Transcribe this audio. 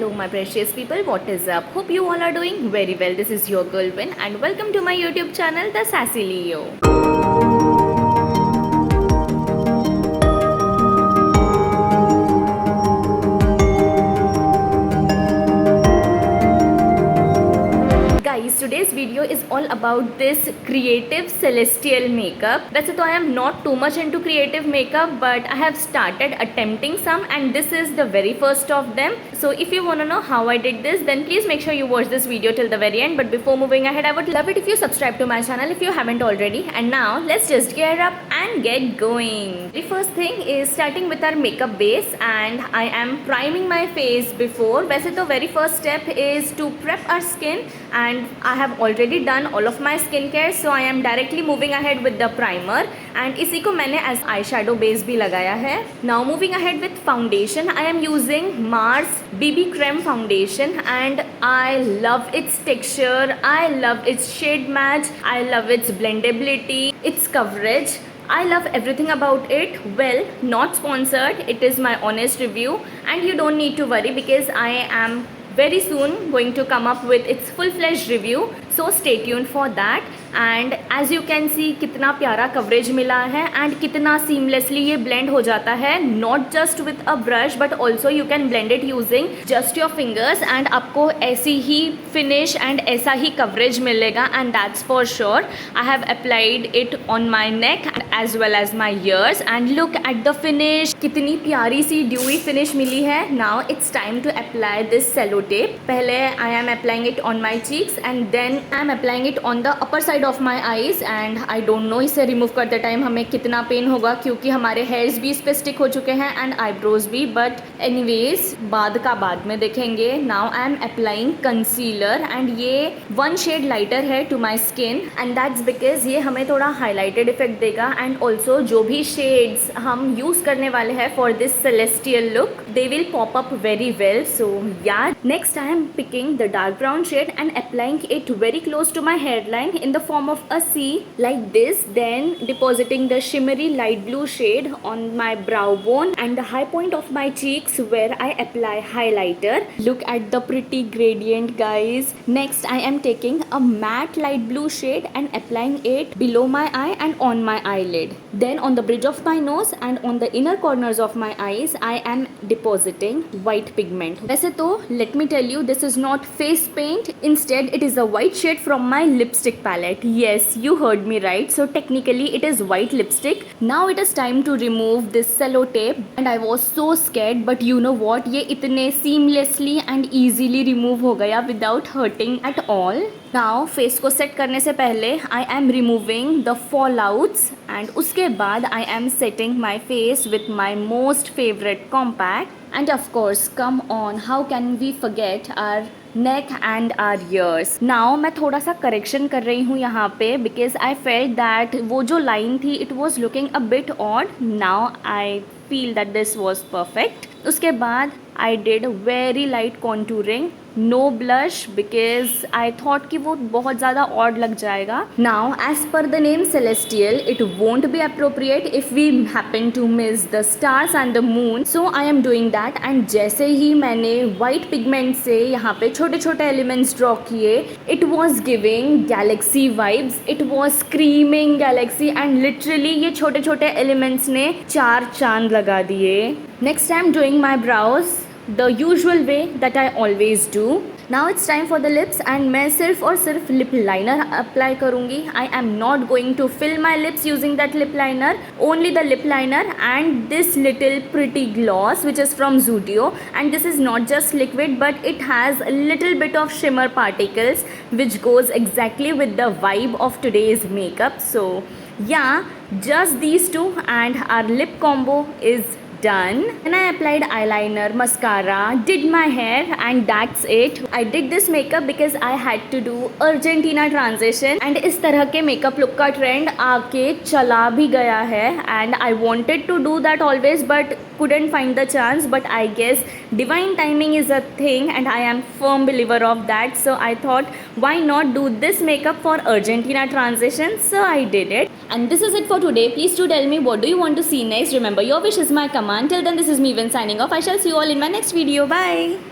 Hello my precious people, what is up? Hope you all are doing very well. This is your girl Win and welcome to my YouTube channel The Sassy Leo. Guys, today's video is all about this creative celestial makeup. वैसे तो I am not too much into creative makeup, but I have started attempting some and this is the very first of them. So if you wanna know how I did this, then please make sure you watch this video till the very end. But before moving ahead, I would love it if you subscribe to my channel if you haven't already. And now let's just gear up and get going. The first thing is starting with our makeup base and I am priming my face before. वैसे तो very first step is to prep our skin and I have already done all of my skincare, so I am directly moving ahead with the primer and इसी को मैंने as eyeshadow base भी लगाया है. Now moving ahead with foundation, I am using Mars BB Creme foundation and I love its texture, I love its shade match, I love its blendability, its coverage. I love everything about it. Well, not sponsored, it is my honest review and you don't need to worry because I am very soon going to come up with its full-fledged review, so stay tuned for that. And as you can see कितना प्यारा coverage मिला है and कितना seamlessly ये blend हो जाता है, not just with a brush but also you can blend it using just your fingers and आपको ऐसी ही finish and ऐसा ही coverage मिलेगा and that's for sure. I have applied it on my neck as well as my ears and look at the finish, कितनी प्यारी सी dewy finish मिली है. Now it's time to apply this cello tape. पहले I am applying it on my cheeks and then I am applying it on the upper side of my eyes and I don't know इसे remove करते time हमें कितना pen होगा क्योंकि हमारे hairs भी इस पे stick हो चुके हैं and eyebrows भी, but anyways बाद का बाद में देखेंगे. Now I am applying concealer and ये one shade lighter है to my skin and that's because ये हमें थोड़ा highlighted effect देगा and also जो भी shades हम use करने वाले हैं for this celestial look they will pop up very well. So yeah, next I am picking the dark brown shade and applying it very close to my hairline in the form of a C like this, then depositing the shimmery light blue shade on my brow bone and the high point of my cheeks where I apply highlighter. Look at the pretty gradient, guys. Next I am taking a matte light blue shade and applying it below my eye and on my eyelid. Then on the bridge of my nose and on the inner corners of my eyes I am depositing white pigment. वैसे तो let me tell you, this is not face paint, instead it is a white shade from my lipstick palette. Yes, you heard me right. So technically it is white lipstick. Now it is time to remove this cello tape and I was so scared, but you know what, ये इतने seamlessly and easily remove हो गया without hurting at all. Now face को set करने से पहले I am removing the fallouts and उसके बाद I am setting my face with my most favorite compact. And of course, come on, how can we forget our neck and our ears. Now मैं थोड़ा सा correction कर रही हूँ यहाँ पे because I felt that वो जो line थी it was looking a bit odd. Now I feel that this was perfect. उसके बाद I did very light contouring, no blush because I thought कि वो बहुत ज़्यादा odd लग जाएगा. Now as per the name Celestial, it won't be appropriate if we happen to miss the stars and the moon. So I am doing that and जैसे ही मैंने white pigment से यहाँ पे छोटे छोटे elements draw किए, it was giving galaxy vibes. It was screaming galaxy and literally ये छोटे छोटे elements ने चार चांद लगा दिए. Next I am doing my brows the usual way that I always do. Now it's time for the lips and मैं सिर्फ और सिर्फ lip liner apply करूँगी. I am not going to fill my lips using that lip liner, only the lip liner and this little pretty gloss which is from Zudio, and this is not just liquid but it has a little bit of shimmer particles which goes exactly with the vibe of today's makeup. So yeah, just these two and our lip combo is done. Then I applied eyeliner, mascara, did my hair and that's it. I did this makeup because I had to do Argentina transition and इस तरह के makeup look का trend आके चला भी गया है and I wanted to do that always but couldn't find the chance, but I guess divine timing is a thing and I am firm believer of that. So I thought why not do this makeup for Argentina transition, so I did it. And this is it for today. Please do tell me what do you want to see next. Remember, your wish is my command. Till then, this is me Vin signing off. I shall see you all in my next video. Bye.